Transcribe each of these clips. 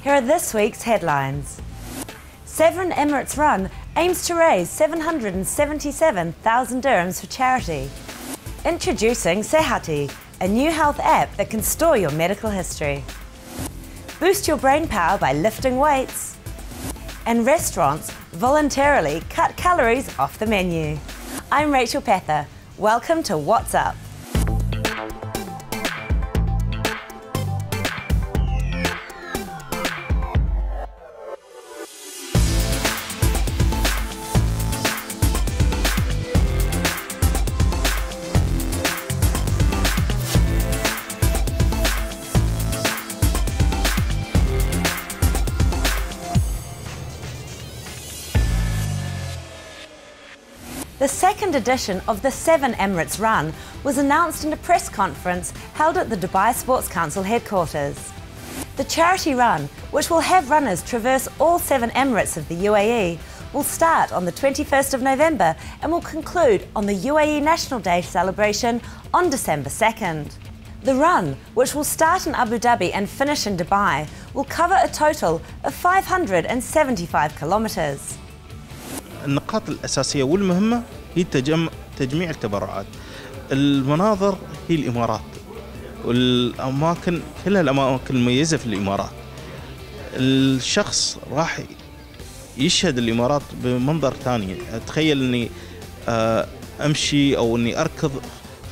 Here are this week's headlines. 7 Emirates Run aims to raise 777,000 dirhams for charity. Introducing Sehati, a new health app that can store your medical history. Boost your brain power by lifting weights. And restaurants voluntarily cut calories off the menu. I'm Rachel Pether. Welcome to What's Up. The second edition of the 7 Emirates Run was announced in a press conference held at the Dubai Sports Council headquarters. The charity run, which will have runners traverse all 7 Emirates of the UAE, will start on the 21st of November and will conclude on the UAE National Day celebration on December 2nd. The run, which will start in Abu Dhabi and finish in Dubai, will cover a total of 575 kilometres. النقاط الأساسية والمهمة هي تجميع التبرعات. المناظر هي الإمارات والأماكن كلها الأماكن المميزة في الإمارات. الشخص راح يشهد الإمارات بمنظر ثاني. أتخيل إني أمشي أو إني أركض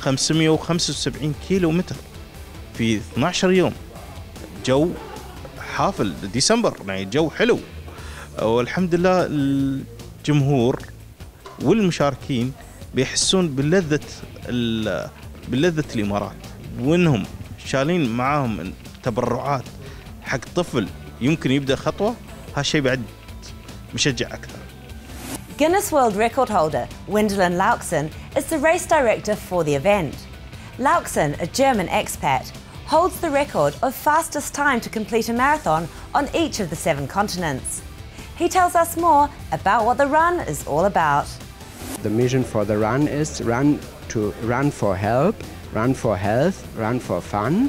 575 كيلو متر في 12 يوم. جو حافل ديسمبر، يعني جو حلو، والحمد لله الجمهور والمشاركين بيحسون بلذة الإمارات، وإنهم شالين معاهم تبرعات حق طفل يمكن يبدأ خطوة. هالشيء بعد مشجع أكثر. Guinness World Record holder Wendelin Lauksen is the race director for the event. Lauksen, a German expat, holds the record of fastest time to complete a marathon on each of the 7 continents. He tells us more about what the run is all about. The mission for the run is run for help, run for health, run for fun.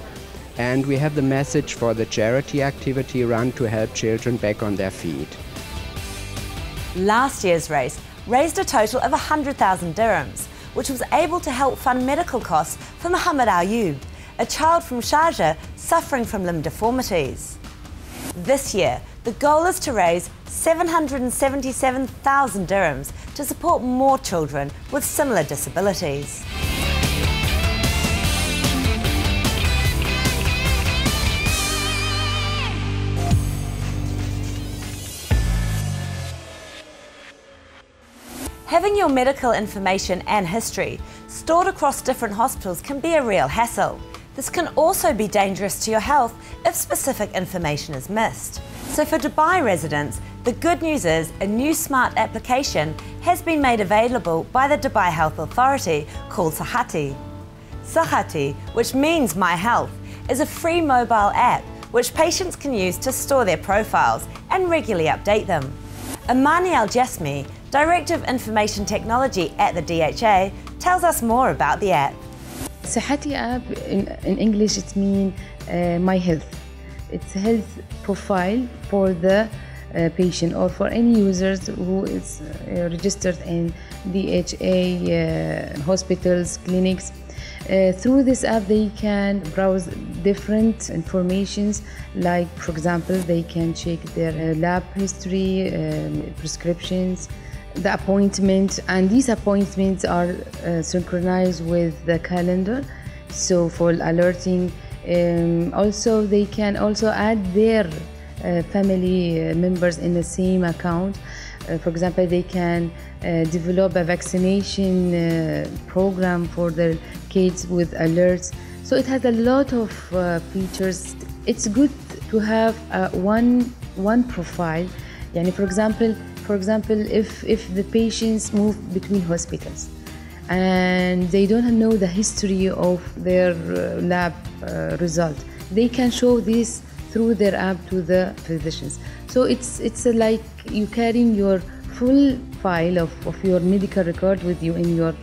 And we have the message for the charity activity, run to help children back on their feet. Last year's race raised a total of 100,000 dirhams, which was able to help fund medical costs for Mohammed Ayoub, a child from Sharjah suffering from limb deformities. This year, the goal is to raise 777,000 dirhams to support more children with similar disabilities. Having your medical information and history stored across different hospitals can be a real hassle. This can also be dangerous to your health if specific information is missed. So for Dubai residents, the good news is a new smart application has been made available by the Dubai Health Authority called Sehati. Sehati, which means My Health, is a free mobile app which patients can use to store their profiles and regularly update them. Amani Al-Jasmi, Director of Information Technology at the DHA, tells us more about the app. Sehati app, in English it means My Health. It's a health profile for the patient or for any users who is registered in DHA hospitals, clinics. Through this app they can browse different informations, like for example they can check their lab history, prescriptions, the appointment, and these appointments are synchronized with the calendar, so for alerting. Also they can also add their family members in the same account. For example, they can develop a vaccination program for their kids with alerts. So it has a lot of features. It's good to have one profile. Yani for example, if the patients move between hospitals and they don't know the history of their lab result, they can show this through their app to the physicians. So it's like you carrying your full file of your medical record with you in your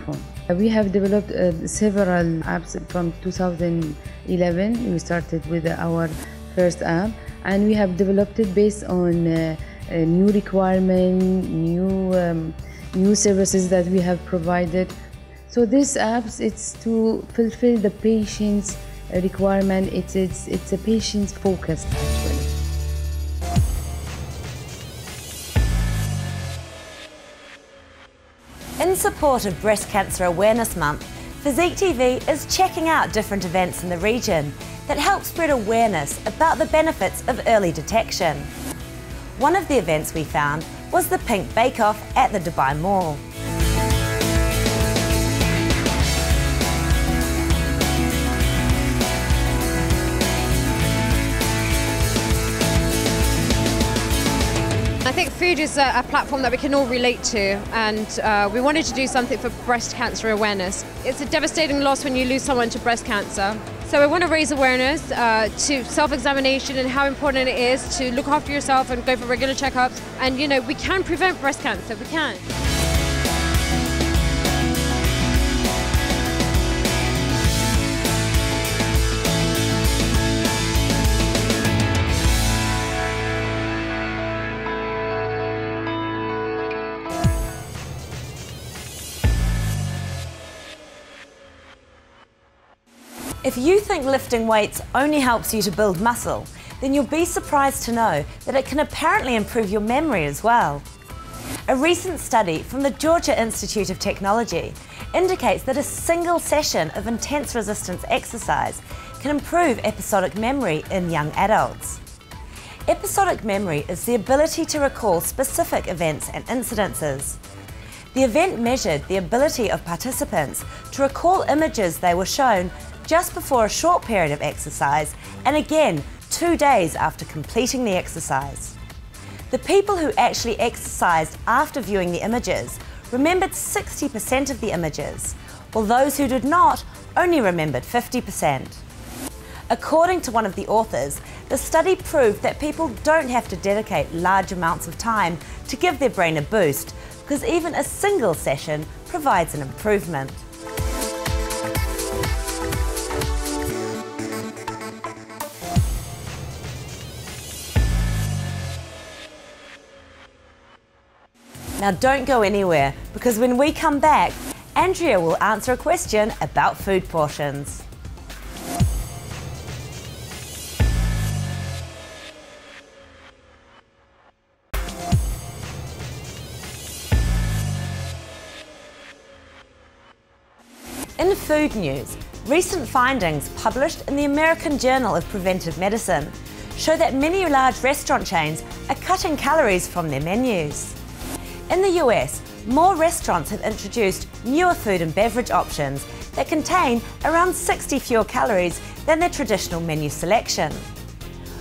phone. We have developed several apps from 2011. We started with our first app, and we have developed it based on a new requirement, new services that we have provided. So this apps, it's to fulfill the patient's requirement. It's a patient focused actually. In support of Breast Cancer Awareness Month, Physique TV is checking out different events in the region that help spread awareness about the benefits of early detection. One of the events we found was the Pink Bake Off at the Dubai Mall. I think food is a platform that we can all relate to, and we wanted to do something for breast cancer awareness. It's a devastating loss when you lose someone to breast cancer. So we want to raise awareness to self-examination and how important it is to look after yourself and go for regular checkups. And you know, we can prevent breast cancer, we can. If you think lifting weights only helps you to build muscle, then you'll be surprised to know that it can apparently improve your memory as well. A recent study from the Georgia Institute of Technology indicates that a single session of intense resistance exercise can improve episodic memory in young adults. Episodic memory is the ability to recall specific events and incidences. The event measured the ability of participants to recall images they were shown just before a short period of exercise and again 2 days after completing the exercise. The people who actually exercised after viewing the images remembered 60% of the images, while those who did not only remembered 50%. According to one of the authors, the study proved that people don't have to dedicate large amounts of time to give their brain a boost, because even a single session provides an improvement. Now don't go anywhere, because when we come back, Andrea will answer a question about food portions. In food news, recent findings published in the American Journal of Preventive Medicine show that many large restaurant chains are cutting calories from their menus. In the US, more restaurants have introduced newer food and beverage options that contain around 60 fewer calories than their traditional menu selection.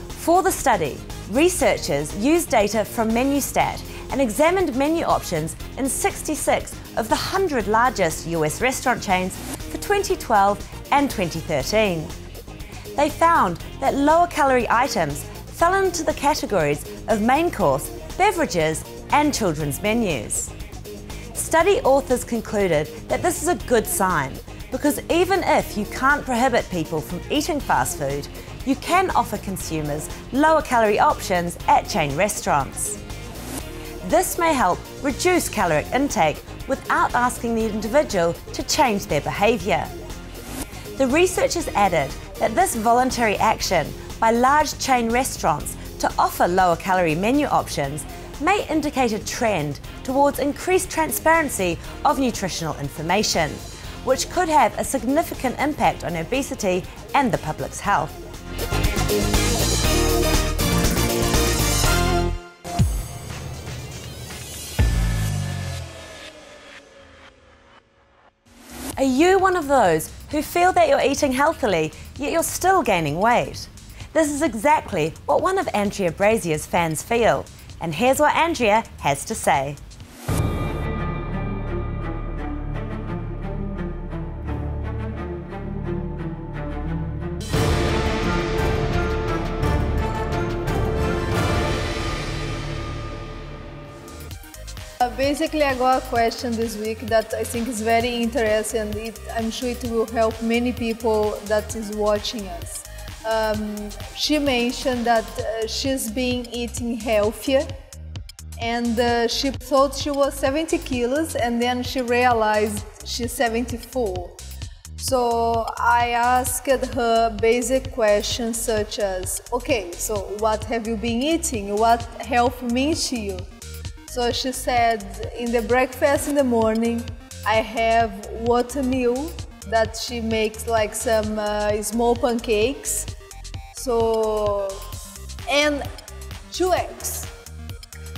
For the study, researchers used data from MenuStat and examined menu options in 66 of the 100 largest US restaurant chains for 2012 and 2013. They found that lower calorie items fell into the categories of main course, beverages, and children's menus. Study authors concluded that this is a good sign, because even if you can't prohibit people from eating fast food, you can offer consumers lower calorie options at chain restaurants. This may help reduce caloric intake without asking the individual to change their behaviour. The researchers added that this voluntary action by large chain restaurants to offer lower calorie menu options may indicate a trend towards increased transparency of nutritional information, which could have a significant impact on obesity and the public's health. Are you one of those who feel that you're eating healthily, yet you're still gaining weight? This is exactly what one of Andrea Brazier's fans feel. And here's what Andrea has to say. Basically, I got a question this week that I think is very interesting, and I'm sure it will help many people that is watching us. she mentioned that she's been eating healthier, and she thought she was 70 kilos, and then she realized she's 74. So I asked her basic questions such as, okay, so what have you been eating? What health means to you? So she said, in the breakfast in the morning, I have oatmeal that she makes like some small pancakes. So, and 2 eggs.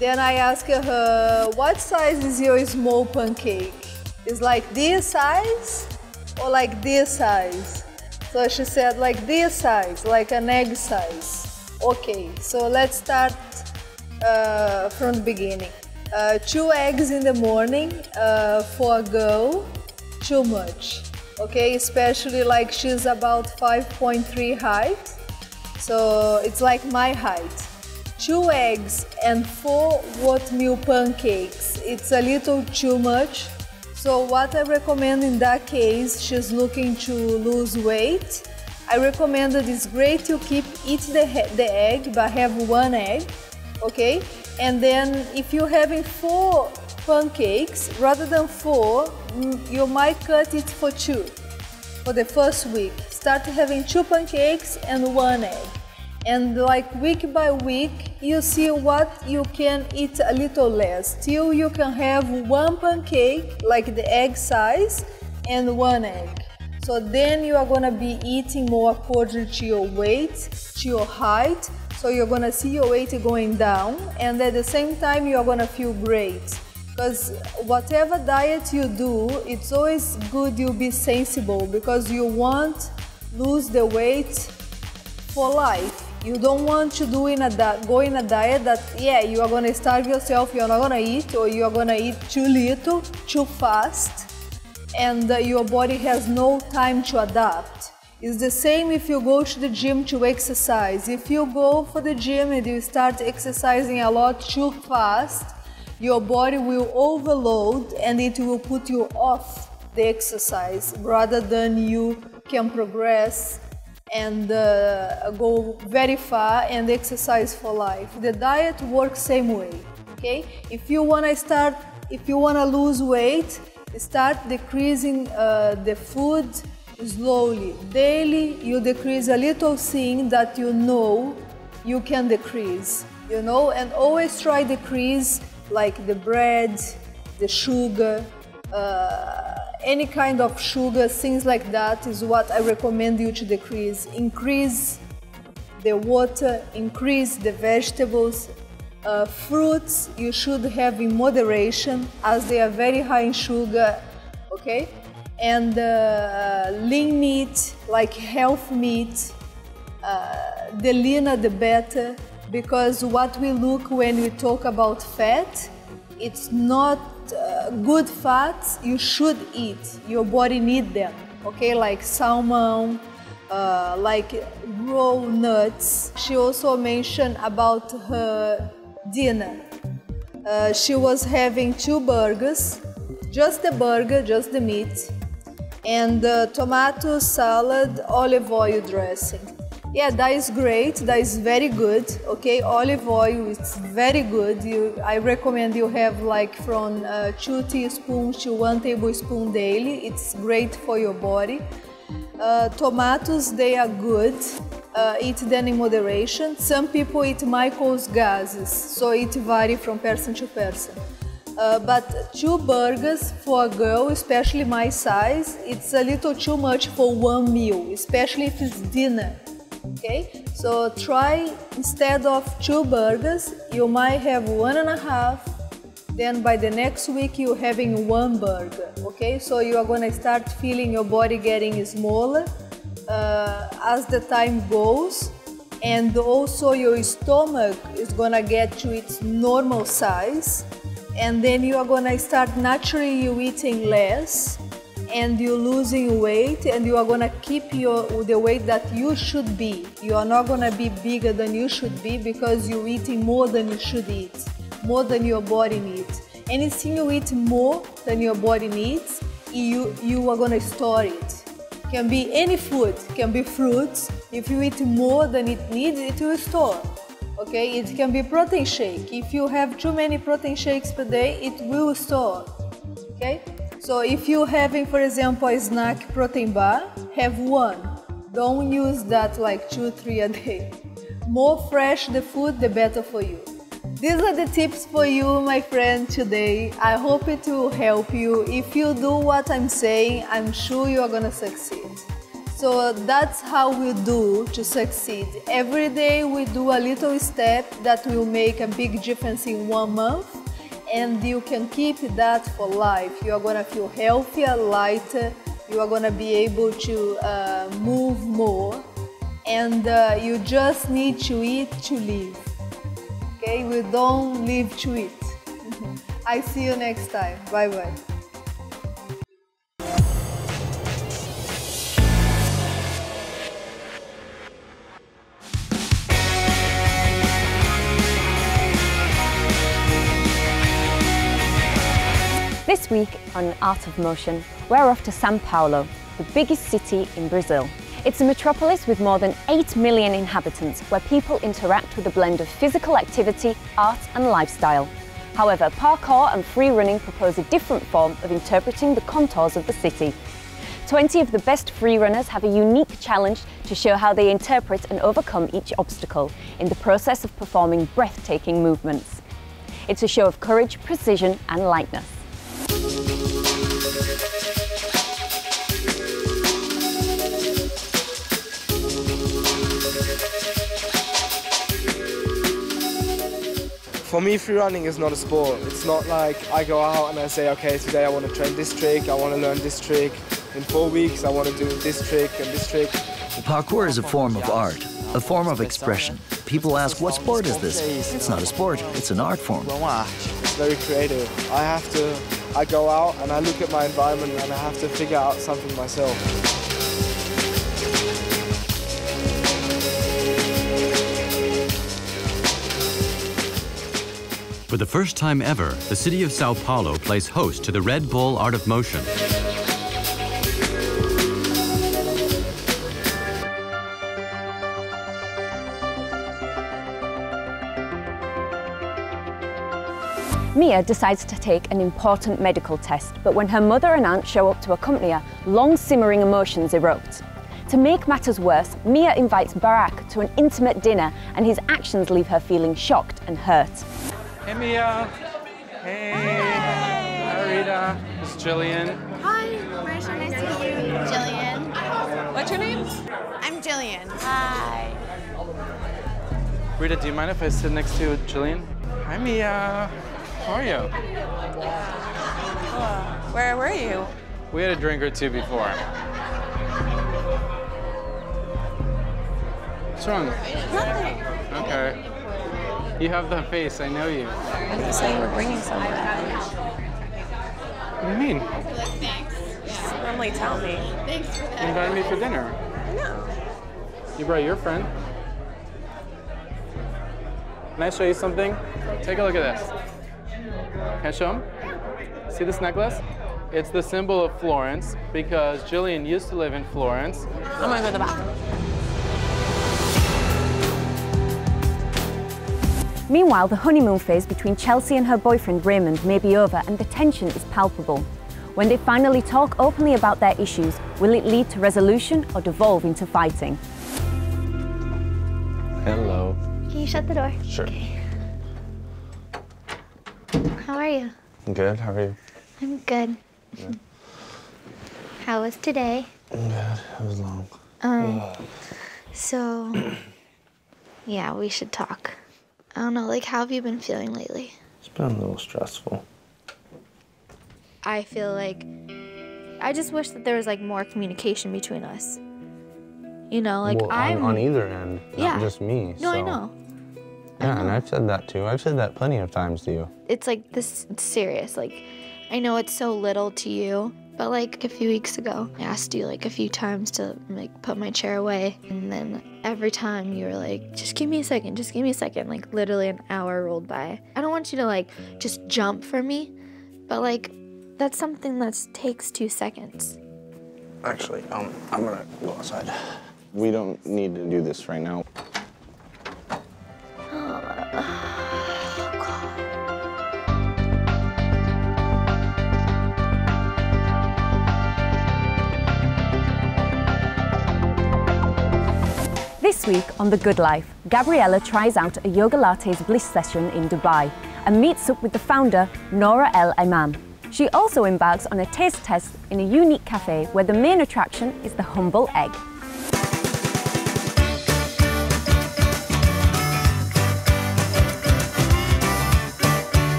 Then I asked her, what size is your small pancake? Is like this size or like this size? So she said like this size, like an egg size. Okay, so let's start from the beginning. 2 eggs in the morning for a girl, too much. Okay, especially like she's about 5.3 height, so it's like my height. 2 eggs and 4 oatmeal pancakes, it's a little too much. So what I recommend in that case, she's looking to lose weight, I recommend that it's great to keep eating the egg, but have 1 egg, okay? And then if you're having 4 pancakes, rather than 4, you might cut it for 2 for the first week. Start having 2 pancakes and 1 egg. And like week by week, you see what you can eat a little less, till you can have 1 pancake, like the egg size, and 1 egg. So then you are gonna be eating more according to your weight, to your height, so you're gonna see your weight going down, and at the same time you are gonna feel great. Because whatever diet you do, it's always good you be sensible, because you want lose the weight for life. You don't want to go in a diet that, yeah, you are gonna starve yourself, you're not gonna eat, or you are gonna eat too little, too fast, and your body has no time to adapt. It's the same if you go to the gym to exercise. If you go for the gym and you start exercising a lot too fast, your body will overload and it will put you off the exercise rather than you can progress and go very far and exercise for life. The diet works same way, okay? If you wanna lose weight, start decreasing the food slowly. Daily, you decrease a little thing that you know you can decrease, you know, and always try decrease like the bread, the sugar, any kind of sugar, things like that is what I recommend you to decrease. Increase the water, increase the vegetables. Fruits you should have in moderation as they are very high in sugar, okay? And lean meat, like health meat, the leaner the better, because what we look when we talk about fat, it's not good fats you should eat. Your body needs them, okay? Like salmon, like raw nuts. She also mentioned about her dinner. She was having 2 burgers, just the burger, just the meat, and tomato salad, olive oil dressing. Yeah, that is great, that is very good, okay? Olive oil is very good. I recommend you have like from 2 teaspoons to 1 tablespoon daily. It's great for your body. Tomatoes, they are good. Eat them in moderation. Some people eat Michael's gases, so it varies from person to person. But 2 burgers for a girl, especially my size, it's a little too much for 1 meal, especially if it's dinner. Okay, so try instead of 2 burgers, you might have 1.5. Then by the next week you're having 1 burger. Okay, so you are gonna start feeling your body getting smaller as the time goes, and also your stomach is gonna get to its normal size, and then you are gonna start naturally you eating less, and you're losing weight, and you are gonna keep the weight that you should be. You are not gonna be bigger than you should be because you're eating more than you should eat, more than your body needs. Anything you eat more than your body needs, you are gonna store it. Can be any food, can be fruits. If you eat more than it needs, it will store. Okay, it can be protein shake. If you have too many protein shakes per day, it will store. Okay, so if you're having, for example, a snack protein bar, have one. Don't use that like 2, 3 a day. More fresh the food, the better for you. These are the tips for you, my friend, today. I hope it will help you. If you do what I'm saying, I'm sure you are gonna succeed. So that's how we do to succeed. Every day we do a little step that will make a big difference in 1 month, and you can keep that for life. You are gonna feel healthier, lighter, you are gonna be able to move more, and you just need to eat to live. Okay, we don't live to eat. I see you next time. Bye bye. This week on Art of Motion, we're off to São Paulo, the biggest city in Brazil. It's a metropolis with more than 8 million inhabitants, where people interact with a blend of physical activity, art and lifestyle. However, parkour and free running propose a different form of interpreting the contours of the city. 20 of the best free runners have a unique challenge to show how they interpret and overcome each obstacle in the process of performing breathtaking movements. It's a show of courage, precision and lightness. For me, free running is not a sport. It's not like I go out and I say, okay, today I want to train this trick, I want to learn this trick. In 4 weeks, I want to do this trick and this trick. Parkour is a form of art, a form of expression. People ask, what sport is this? It's not a sport, it's an art form. It's very creative. I go out and I look at my environment and I have to figure out something myself. For the first time ever, the city of Sao Paulo plays host to the Red Bull Art of Motion. Mia decides to take an important medical test, but when her mother and aunt show up to accompany her, long simmering emotions erupt. To make matters worse, Mia invites Barack to an intimate dinner, and his actions leave her feeling shocked and hurt. Hey Mia. Hey. Hi Rita. This is Jillian. Hi, Marsha. Nice to meet you. Jillian. What's your name? I'm Jillian. Hi. Rita, do you mind if I sit next to Jillian? Hi Mia. How are you? Where were you? We had a drink or two before. What's wrong? Nothing. Okay. You have that face, I know you. I didn't say you were bringing someone. What do you mean? Just normally tell me. Thanks for that. You invited me for dinner. No. You brought your friend. Can I show you something? Take a look at this. Can I show him? See this necklace? It's the symbol of Florence because Jillian used to live in Florence. I'm gonna go to the bathroom. Meanwhile, the honeymoon phase between Chelsea and her boyfriend Raymond may be over, and the tension is palpable. When they finally talk openly about their issues, will it lead to resolution or devolve into fighting? Hello. Can you shut the door? Sure. Okay. How are you? Good, how are you? I'm good. Yeah. How was today? Good, it was long. So, yeah, we should talk. I don't know, like, how have you been feeling lately? It's been a little stressful. I feel like I just wish that there was, like, more communication between us. You know, like, well, on either end, not just me. No, so. I know. Yeah, and I've said that too. I've said that plenty of times to you. It's like this, it's serious. Like, I know it's so little to you, but like a few weeks ago, I asked you like a few times to like put my chair away. And then every time you were like, just give me a second, just give me a second. Like literally an hour rolled by. I don't want you to like just jump for me, but like that's something that takes 2 seconds. Actually, I'm gonna go outside. We don't need to do this right now. This week on The Good Life, Gabriella tries out a yoga lattes bliss session in Dubai and meets up with the founder, Noura El Imam. She also embarks on a taste test in a unique cafe where the main attraction is the humble egg.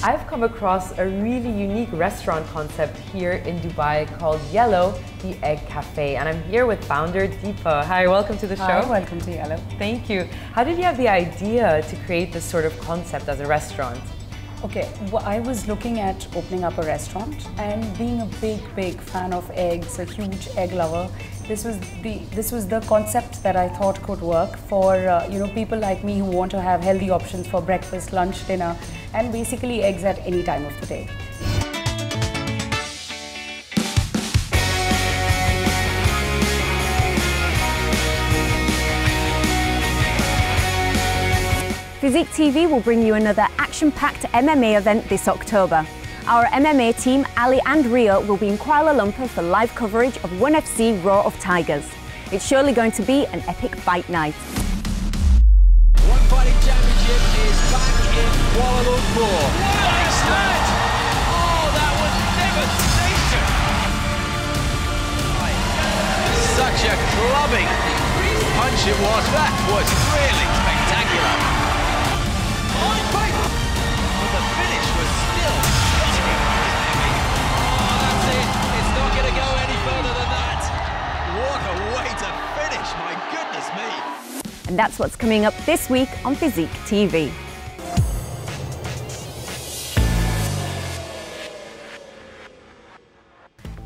I've come across a really unique restaurant concept here in Dubai called Yellow, the Egg Cafe. And I'm here with founder Deepa. Hi, welcome to the show. Hi, welcome to Yellow. Thank you. How did you have the idea to create this sort of concept as a restaurant? Okay, well, I was looking at opening up a restaurant, and being a big fan of eggs, a huge egg lover, this was the concept that I thought could work for people like me who want to have healthy options for breakfast, lunch, dinner, and basically eggs at any time of the day. Physique TV will bring you another action-packed MMA event this October. Our MMA team, Ali and Rio, will be in Kuala Lumpur for live coverage of 1FC Roar of Tigers. It's surely going to be an epic fight night. One Fighting Championship is back in Kuala Lumpur. What a smash! Oh, that was devastation! Such a clubbing punch it was. That was really spectacular. The finish was still shocking. Oh, that's it. It's not going to go any further than that. What a way to finish, my goodness me. And that's what's coming up this week on Physique TV.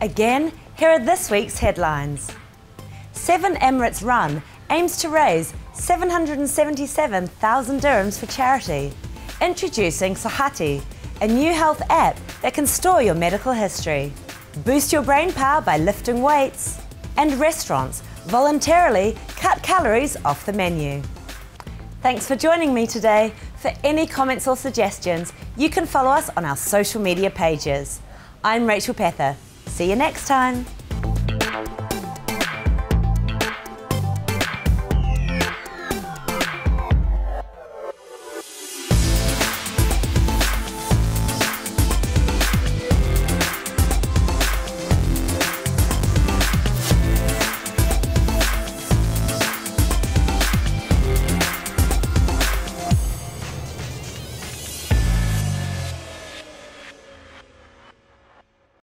Again, here are this week's headlines. 7 Emirates Run aims to raise 777,000 dirhams for charity. Introducing Sahati, a new health app that can store your medical history. Boost your brain power by lifting weights. And restaurants voluntarily cut calories off the menu. Thanks for joining me today. For any comments or suggestions, you can follow us on our social media pages. I'm Rachel Pether. See you next time.